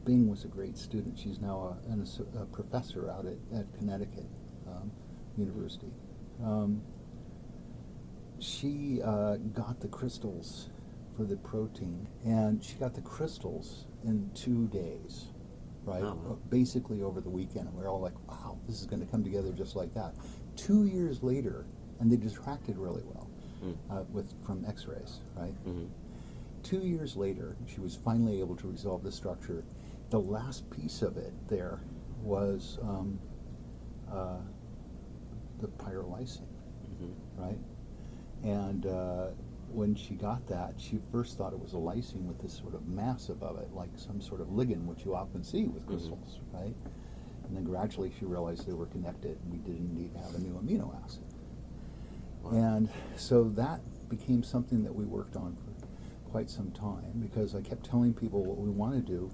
Bing was a great student. She's now a professor out at Connecticut University. She got the crystals for the protein, and she got the crystals in 2 days, right? Oh. Basically over the weekend. And we're all like, wow, this is going to come together just like that. 2 years later, and they distracted really well from x-rays, right? Mm-hmm. 2 years later, she was finally able to resolve the structure. The last piece of it there was the pyrrolysine, right? And when she got that, she first thought it was a lysine with this sort of mass above it, like some sort of ligand, which you often see with crystals, right? And then gradually she realized they were connected, and we did indeed have a new amino acid. Wow. And so that became something that we worked on for quite some time, because I kept telling people what we want to do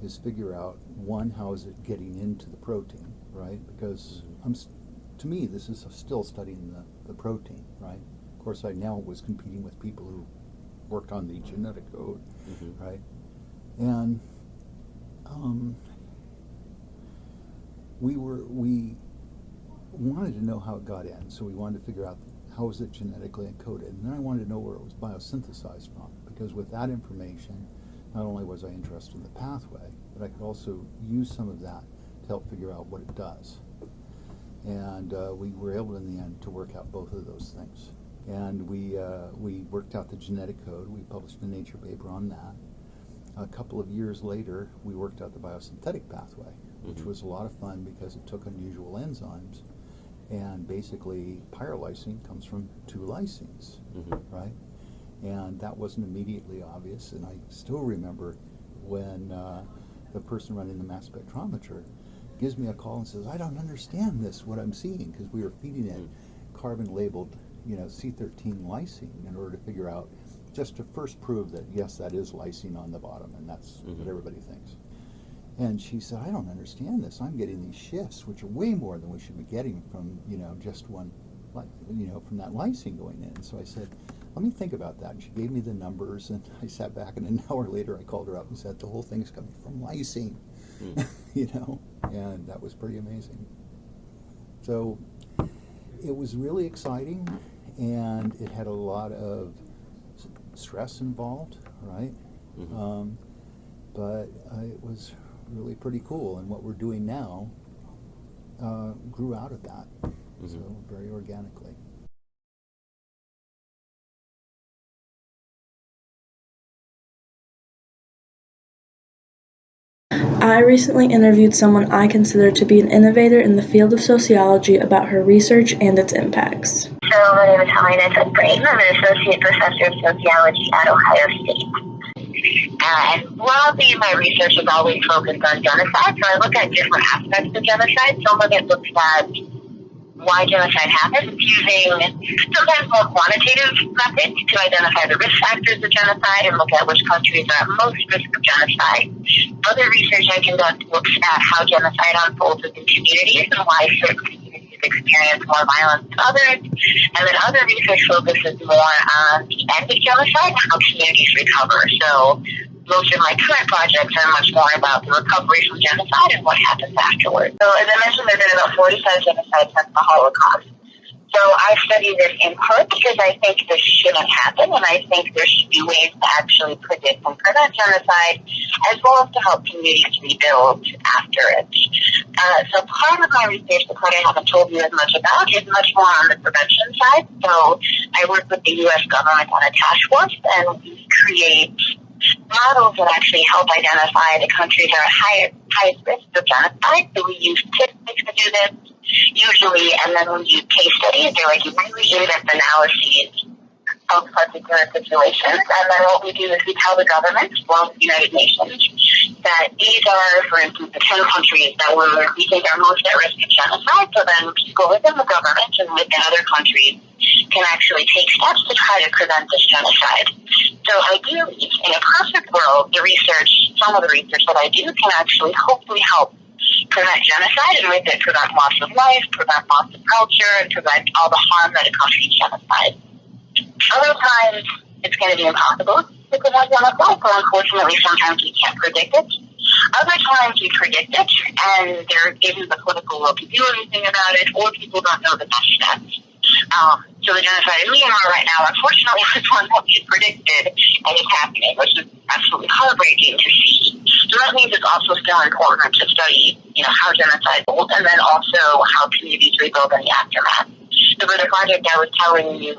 is figure out, one, how is it getting into the protein, right? Because to me, this is still studying the protein, right? Of course, I now was competing with people who worked on the genetic code, right? And we wanted to know how it got in, so we wanted to figure out how is it genetically encoded, and then I wanted to know where it was biosynthesized from, because with that information, not only was I interested in the pathway, but I could also use some of that to help figure out what it does. And we were able in the end to work out both of those things. And we worked out the genetic code. We published a Nature paper on that. A couple of years later, we worked out the biosynthetic pathway, which was a lot of fun because it took unusual enzymes. And basically, pyrrolysine comes from 2 lysines, right? And that wasn't immediately obvious. And I still remember when the person running the mass spectrometer gives me a call and says, I don't understand what I'm seeing, because we were feeding it carbon-labeled, C13 lysine in order to figure out, just to first prove that, yes, that is lysine on the bottom, and that's what everybody thinks. And she said, I don't understand this. I'm getting these shifts, which are way more than we should be getting from, just one, from that lysine going in. So I said, let me think about that. And she gave me the numbers, and I sat back, and an hour later I called her up and said, the whole thing's coming from lysine, and that was pretty amazing. So it was really exciting, and it had a lot of stress involved, right? But it was really pretty cool, and what we're doing now grew out of that, so very organically. I recently interviewed someone I consider to be an innovator in the field of sociology about her research and its impacts. So my name is Helena Brain. I'm an associate professor of sociology at Ohio State. And broadly, my research is always focused on genocide, so I look at different aspects of genocide. Some of it looks at why genocide happens using sometimes more quantitative methods to identify the risk factors of genocide and look at which countries are at most risk of genocide. Other research I conduct looks at how genocide unfolds within communities and why certain communities experience more violence than others. And then other research focuses more on the end of genocide and how communities recover. So most of my current projects are much more about the recovery from genocide and what happens afterwards. So as I mentioned, there have been about 45 genocides since the Holocaust. So I study this in part because I think this shouldn't happen, and I think there should be ways to actually predict and prevent genocide, as well as to help communities rebuild after it. So part of my research, the part I haven't told you as much about, is much more on the prevention side. So I work with the U.S. government on a task force, and we create models that actually help identify the countries that are highest risk of genocide. So we use statistics to do this, usually, and then we use case studies. They're like really in-depth analyses of particular situations. And then what we do is we tell the government, well, the United Nations, that these are, for instance, the 10 countries that we think are most at risk of genocide. So then people within the government and within other countries can actually take steps to try to prevent this genocide. So ideally, in a perfect world, some of the research that I do can actually hopefully help prevent genocide, and with it prevent loss of life, prevent loss of culture, and prevent all the harm that accompanies genocide. Other times, it's going to be impossible to prevent genocide, but unfortunately, sometimes we can't predict it. Other times we predict it, and there isn't the political will to do anything about it, or people don't know the next steps. So the genocide in Myanmar right now, unfortunately, is one that we predicted and is happening, which is absolutely heartbreaking to see. So that means it's also still important to study, how genocide goes, and then also how communities rebuild in the aftermath. So for the project I was telling you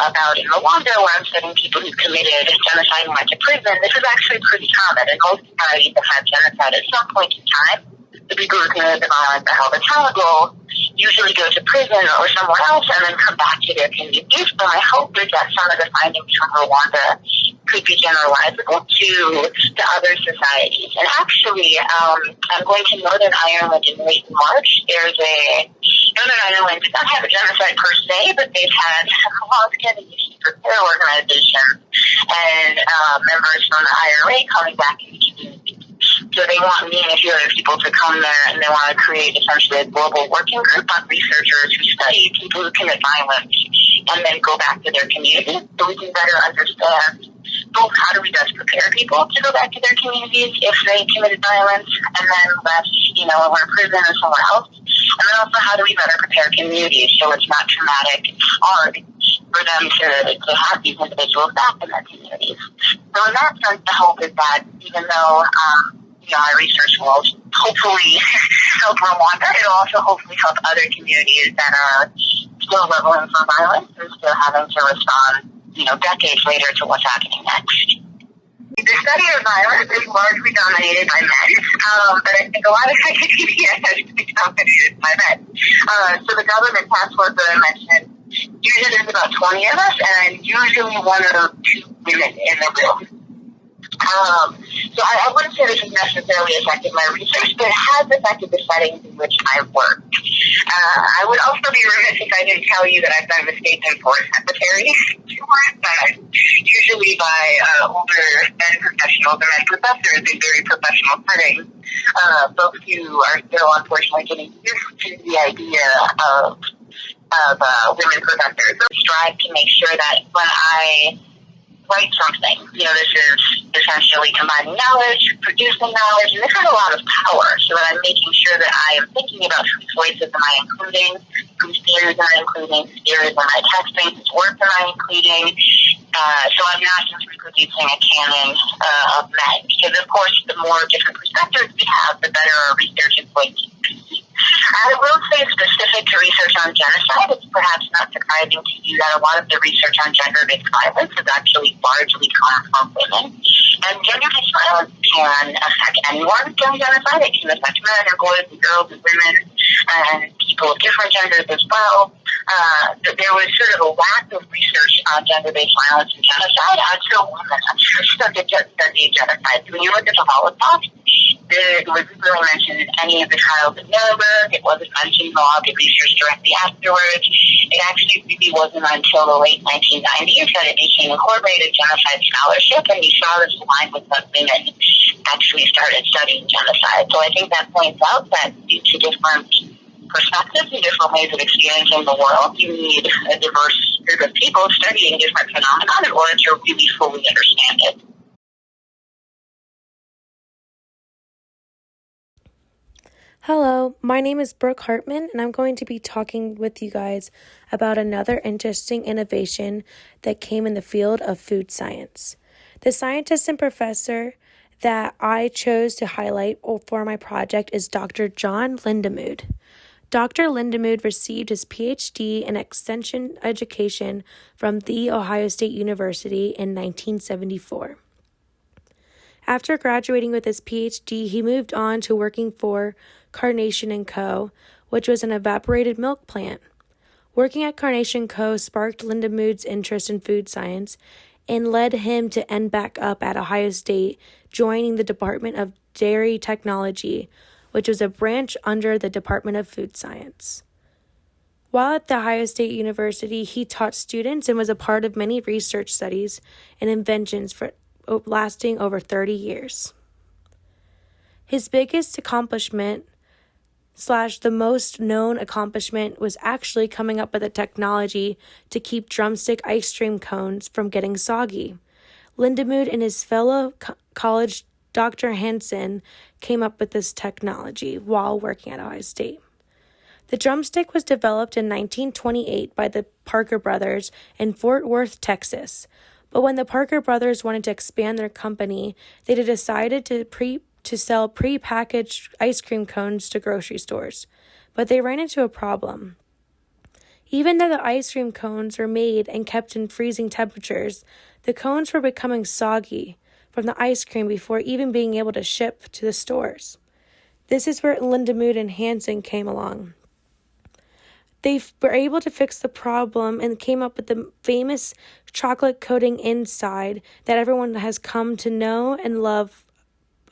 about in Rwanda, where I'm studying people who committed genocide and went to prison, this is actually pretty common, and most societies have had genocide at some point in time. The people who committed the violence are held accountable, usually go to prison or somewhere else, and then come back to their communities. But my hope is that some of the findings from Rwanda could be generalizable to other societies. And actually, I'm going to Northern Ireland in late March. Northern Ireland did not have a genocide per se, but they've had long-standing issues with their organization and members from the IRA coming back into the community. So they want me and a few other people to come there, and they want to create essentially a global working group of researchers who study people who commit violence and then go back to their community so we can better understand both how do we best prepare people to go back to their communities if they committed violence and then left, when we're in prison or somewhere else. And then also how do we better prepare communities so it's not traumatic and hard for them to have these individuals back in their communities. So in that sense, the hope is that even though my research will hopefully help Rwanda, it'll also hopefully help other communities that are still leveling for violence and still having to respond, decades later to what's happening next. The study of violence is largely dominated by men, but I think a lot of academia has been dominated by men. So the government task force that I mentioned, usually there's about 20 of us, and usually one or two women in the room. So I wouldn't say this has necessarily affected my research, but it has affected the settings in which I work. I would also be remiss if I didn't tell you that I've done the state and forest secretary, usually by older men professionals or men professors in very professional settings, folks who are still unfortunately getting used to the idea of women professors. I strive to make sure that when I write something, this is essentially combining knowledge, producing knowledge, and this has a lot of power, so that I'm making sure that I am thinking about whose voices am I including, whose theories am I including, whose theories am I testing, whose work am I including, so I'm not just reproducing a canon of men, because of course the more different perspectives we have, the better our research is going to be. I will say specific to research on genocide, it's perhaps not surprising to you that a lot of the research on gender-based violence is actually largely come from women. And gender-based violence can affect anyone during genocide. It can affect men and boys and girls and women and people of different genders as well. There was sort of a lack of research on gender-based violence and genocide until women actually started studying genocide. So when you look at the Holocaust, it wasn't really mentioned in any of the trials at Nuremberg. It wasn't mentioned in a lot of the research directly afterwards. It actually really wasn't until the late 1990s that it became incorporated genocide scholarship, and we saw this line with when women actually started studying genocide. So I think that points out that due to different perspectives and different ways of experiencing the world, you need a diverse group of people studying different phenomena in order to really fully understand it. Hello, my name is Brooke Hartman, and I'm going to be talking with you guys about another interesting innovation that came in the field of food science. The scientist and professor that I chose to highlight for my project is Dr. John Lindemood. Dr. Lindemood received his PhD in extension education from The Ohio State University in 1974. After graduating with his PhD, he moved on to working for Carnation & Co., which was an evaporated milk plant. Working at Carnation & Co. sparked Lindemood's interest in food science and led him to end back up at Ohio State, joining the Department of Dairy Technology, which was a branch under the Department of Food Science. While at The Ohio State University, he taught students and was a part of many research studies and inventions lasting over 30 years. His biggest accomplishment / the most known accomplishment was actually coming up with a technology to keep drumstick ice cream cones from getting soggy. Lindemood and his fellow college Dr. Hansen came up with this technology while working at Ohio State. The drumstick was developed in 1928 by the Parker brothers in Fort Worth, Texas. But when the Parker brothers wanted to expand their company, they decided to sell pre-packaged ice cream cones to grocery stores. But they ran into a problem. Even though the ice cream cones were made and kept in freezing temperatures, the cones were becoming soggy from the ice cream before even being able to ship to the stores. This is where Lindemood and Hansen came along. They were able to fix the problem and came up with the famous chocolate coating inside that everyone has come to know and love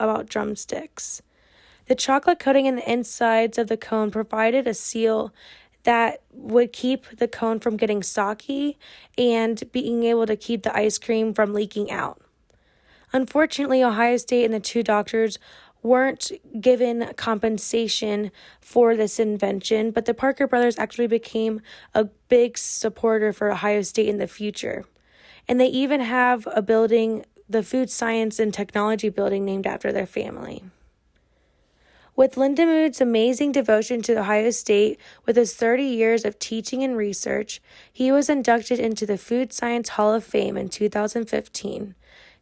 about drumsticks. The chocolate coating in the insides of the cone provided a seal that would keep the cone from getting soggy and being able to keep the ice cream from leaking out. Unfortunately, Ohio State and the two doctors weren't given compensation for this invention, but the Parker brothers actually became a big supporter for Ohio State in the future. And they even have a building, the Food Science and Technology Building, named after their family. With Lindemood's amazing devotion to Ohio State, with his 30 years of teaching and research, he was inducted into the Food Science Hall of Fame in 2015.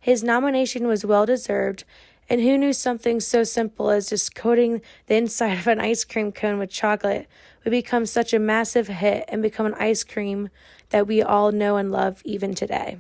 His nomination was well-deserved, and who knew something so simple as just coating the inside of an ice cream cone with chocolate would become such a massive hit and become an ice cream that we all know and love even today.